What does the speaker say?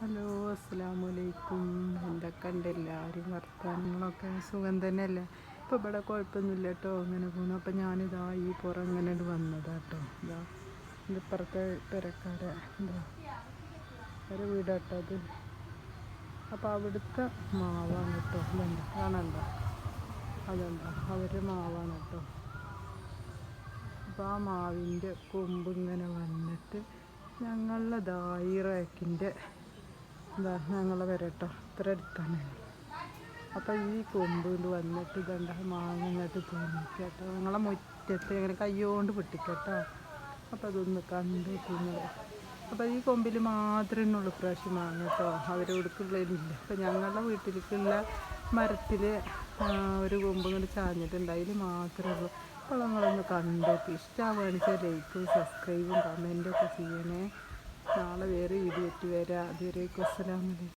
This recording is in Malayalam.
ഹലോ, അസ്സലാമു അലൈക്കും. എന്തൊക്കെയുണ്ട് എല്ലാവരും വർത്തമാനങ്ങളൊക്കെ? സുഖം തന്നെയല്ലേ? ഇപ്പോൾ ഇവിടെ കുഴപ്പമൊന്നുമില്ല കേട്ടോ, അങ്ങനെ പോകുന്നു. അപ്പം ഞാനിതാ ഈ പുറം ഇങ്ങനെ വന്നതാ കേട്ടോ. ഇതാ ഇതിപ്പുറത്തെ പെരക്കാരെ എന്താ ഒരു വീടാട്ടോ അത്. അപ്പോൾ അവിടുത്തെ മാവാണ് കേട്ടോ. ഇതുണ്ട്, കാണണ്ടോ? അതുണ്ടോ, അവരുടെ മാവാണ് കേട്ടോ. അപ്പോൾ ആ മാവിൻ്റെ കൊമ്പ് ഇങ്ങനെ വന്നിട്ട് ഞങ്ങളുടെ ഈ റേക്കിൻ്റെ എന്താ ഞങ്ങളെ വരട്ടോ, ഇത്ര അടുത്താണ്. അപ്പോൾ ഈ കൊമ്പിൽ വന്നിട്ട് ഇതണ്ട മാങ്ങ ഇങ്ങോട്ട് തോന്നിക്കട്ടോ, ഞങ്ങളെ മുറ്റത്ത് ഇങ്ങനെ കയ്യോണ്ട് പൊട്ടിക്കട്ടോ. അപ്പോൾ അതൊന്ന് കണ്ടു നിങ്ങൾ. അപ്പോൾ ഈ കൊമ്പിൽ മാത്രമേ ഉള്ളൂ പ്രാവശ്യം മാങ്ങ കേട്ടോ, അവരെ കൊടുക്കുള്ളതിലില്ല. അപ്പോൾ ഞങ്ങളുടെ വീട്ടിലേക്കുള്ള മരത്തിൽ ഒരു കൊമ്പ് ഇങ്ങനെ ചാഞ്ഞിട്ടുണ്ട്, അതിൽ മാത്രമേ ഉള്ളൂ. അപ്പോൾ നിങ്ങളൊന്ന് കണ്ടോക്ക്. ഇഷ്ടമാവുകയാണെന്ന് വെച്ചാൽ ലൈക്കും സബ്സ്ക്രൈബും കമൻറ്റും ഒക്കെ ചെയ്യണേ. നാളെ വേറെ വീഡിയോ ആയിട്ട് വരാം. അതുവരേക്കും അസ്സലാമു അലൈക്കും.